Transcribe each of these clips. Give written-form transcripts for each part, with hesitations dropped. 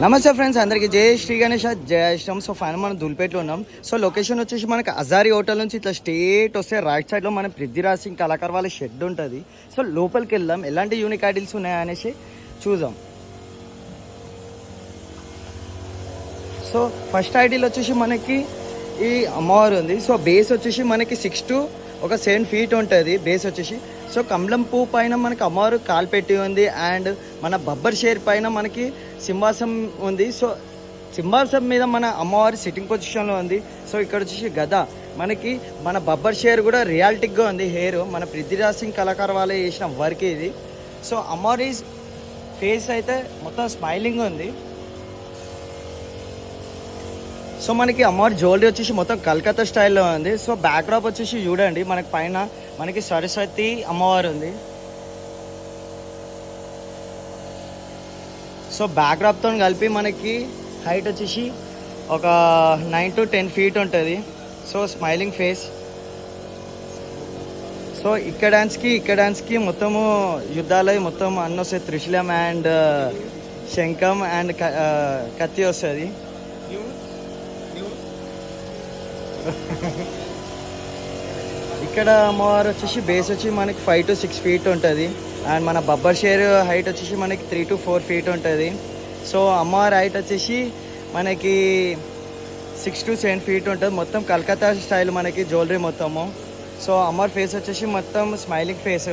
నమస్తే ఫ్రెండ్స్, అందరికీ జై శ్రీ గణేష్, జై శ్రీరామ్. సో ఫైనల్ మనం దుల్పేట్లో ఉన్నాం. సో లొకేషన్ వచ్చేసి మనకి అజారీ హోటల్ నుంచి ఇట్లా స్ట్రేట్ వస్తే రైట్ సైడ్లో మన పృథ్వీరాజ్ సింగ్ కళాకార్ వాళ్ళ షెడ్ ఉంటుంది. సో లోపలికి వెళ్దాం, ఎలాంటి యూనిక్ ఐడిల్స్ ఉన్నాయనేసి చూద్దాం. సో ఫస్ట్ ఐడిల్ వచ్చేసి మనకి ఈ అమ్మవారు ఉంది. సో బేస్ వచ్చేసి మనకి 6 to 7 feet ఉంటుంది బేస్ వచ్చేసి. సో కమలం పువ్వు పైన మనకి అమ్మవారు కాలు పెట్టి ఉంది. అండ్ మన బబ్బర్ షేర్ పైన మనకి సింహాసం ఉంది. సో సింహాసం మీద మన అమ్మవారి సిట్టింగ్ పొజిషన్లో ఉంది. సో ఇక్కడ వచ్చేసి గద మనకి మన బబ్బర్ షేర్ కూడా రియాలిటిక్గా ఉంది. హెయిర్ మన పృథ్వీరాజ్ సింగ్ కళాకారు వాళ్ళే చేసిన వర్క్ ఇది. సో అమ్మవారి ఫేస్ అయితే మొత్తం స్మైలింగ్ ఉంది. సో మనకి అమ్మవారి జ్యువెలరీ వచ్చేసి మొత్తం కలకత్తా స్టైల్లో ఉంది. సో బ్యాక్ డ్రాప్ వచ్చేసి చూడండి, మనకి పైన మనకి సరస్వతి అమ్మవారు ఉంది. సో బ్యాక్ డ్రాప్తో కలిపి మనకి హైట్ వచ్చేసి ఒక 9 to 10 feet ఉంటుంది. So smiling face. సో ఇక్కడ డాన్స్కి మొత్తము యుద్ధాలు మొత్తం అన్నీ వస్తాయి. త్రిశూలం అండ్ శంఖం అండ్ కత్తి వస్తుంది. ఇక్కడ అమ్మవారు వచ్చేసి బేస్ వచ్చి మనకి 5 to 6 feet ఉంటుంది. అండ్ మన బబ్బర్ షేర్ హైట్ వచ్చేసి మనకి 3 to 4 feet ఉంటుంది. సో అమ్మవారి హైట్ వచ్చేసి మనకి 6 to 7 feet ఉంటుంది. మొత్తం కలకత్తా స్టైల్ మనకి జ్యువెలరీ మొత్తము. సో అమ్మవారి ఫేస్ వచ్చేసి మొత్తం స్మైలింగ్ ఫేస్.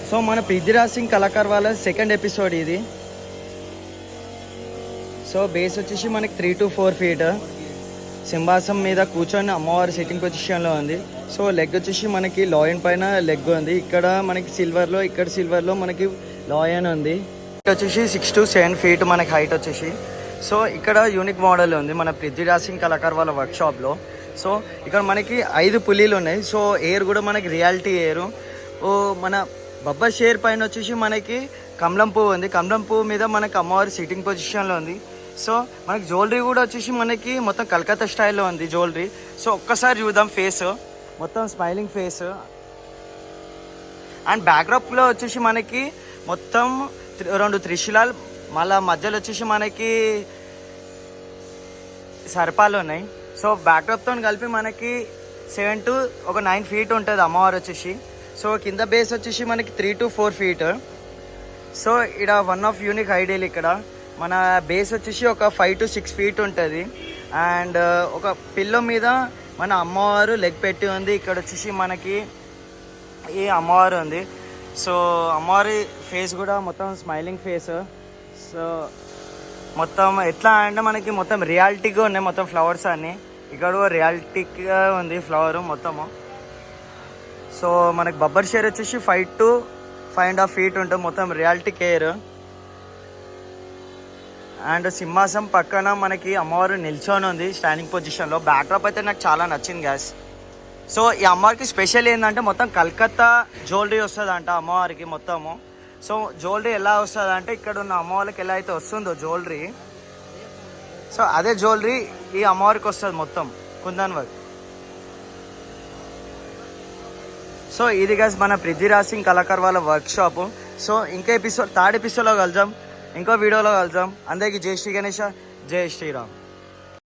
సో మన పృథ్వీరాజ్ సింగ్ కళాకార్ వాళ్ళ సెకండ్ ఎపిసోడ్ ఇది. సో బేస్ వచ్చేసి మనకి 3 to 4 feet. సింహాసం మీద కూర్చొని అమ్మవారి సిట్టింగ్ పొజిషన్లో ఉంది. సో లెగ్ వచ్చేసి మనకి లాయన్ పైన లెగ్ ఉంది. ఇక్కడ మనకి సిల్వర్లో, ఇక్కడ సిల్వర్లో మనకి లాయన్ ఉంది. ఇక్కడ వచ్చేసి 6 to 7 feet మనకి హైట్ వచ్చేసి. సో ఇక్కడ యూనిక్ మోడల్ ఉంది మన పృథ్వీరాజ్ సింగ్ కళాకార్ వాళ్ళ వర్క్షాప్లో. సో ఇక్కడ మనకి 5 పులీలు ఉన్నాయి. సో ఎయిర్ కూడా మనకి రియాలిటీ ఎయిర్. మన బబ్బర్ షేర్ పైన వచ్చేసి మనకి కమలం పువ్వు ఉంది. కమలం పువ్వు మీద మనకి అమ్మవారి సిట్టింగ్ పొజిషన్లో ఉంది. సో మనకి జ్యువెలరీ కూడా వచ్చేసి మనకి మొత్తం కలకత్తా స్టైల్లో ఉంది జ్యువెలరీ. సో ఒక్కసారి చూద్దాం ఫేస్, మొత్తం స్మైలింగ్ ఫేస్. అండ్ బ్యాక్డ్రాప్లో వచ్చేసి మనకి మొత్తం 2 త్రిశూలాలు, మళ్ళీ మధ్యలో వచ్చేసి మనకి సర్పాలు ఉన్నాయి. సో బ్యాక్డ్రాప్తో కలిపి మనకి 7 to 9 feet ఉంటుంది అమ్మవారు వచ్చేసి. సో కింద బేస్ వచ్చేసి మనకి 3 to 4 feet. సో ఇక్కడ వన్ ఆఫ్ యూనిక్ ఐడియల్, ఇక్కడ మన బేస్ వచ్చేసి ఒక 5 to 6 feet ఉంటుంది. అండ్ ఒక పిల్లో మీద మన అమ్మవారు లెగ్ పెట్టి ఉంది. ఇక్కడ వచ్చేసి మనకి ఈ అమ్మవారు ఉంది. సో అమ్మవారి ఫేస్ కూడా మొత్తం స్మైలింగ్ ఫేస్. సో మొత్తం ఎట్లా అంటే మనకి మొత్తం రియాలిటీగా ఉన్నాయి మొత్తం ఫ్లవర్స్ అన్నీ. ఇక్కడ రియాలిటీగా ఉంది ఫ్లవర్ మొత్తము. సో మనకి బబ్బర్ షేర్ వచ్చేసి 5 to 5.5 feet ఉంటుంది, మొత్తం రియాలిటీ కేర్. అండ్ సింహాసం పక్కన మనకి అమ్మవారు నిల్చొని ఉంది స్టాండింగ్ పొజిషన్లో. బ్యాక్డ్రాప్ అయితే నాకు చాలా నచ్చింది గ్యాస్. సో ఈ అమ్మవారికి స్పెషల్ ఏంటంటే మొత్తం కలకత్తా జ్యువెలరీ వస్తుంది అంట అమ్మవారికి మొత్తము. సో జ్యువెలరీ ఎలా వస్తుంది అంటే ఇక్కడ ఉన్న అమ్మవారికి ఎలా అయితే వస్తుందో జ్యువెలరీ, సో అదే జ్యువెలరీ ఈ అమ్మవారికి వస్తుంది మొత్తం కుందన్ వర్క్. సో ఇది గ్యాస్ మన పృథ్వీరాజ్ సింగ్ కళాకార్ వాళ్ళ వర్క్ షాపు. సో ఇంకా థర్డ్ ఎపిసోడ్లో కలుద్దాం, ఇంకో వీడియోలో కలుద్దాం. అందరికీ జై శ్రీ గణేష, జై శ్రీరామ్.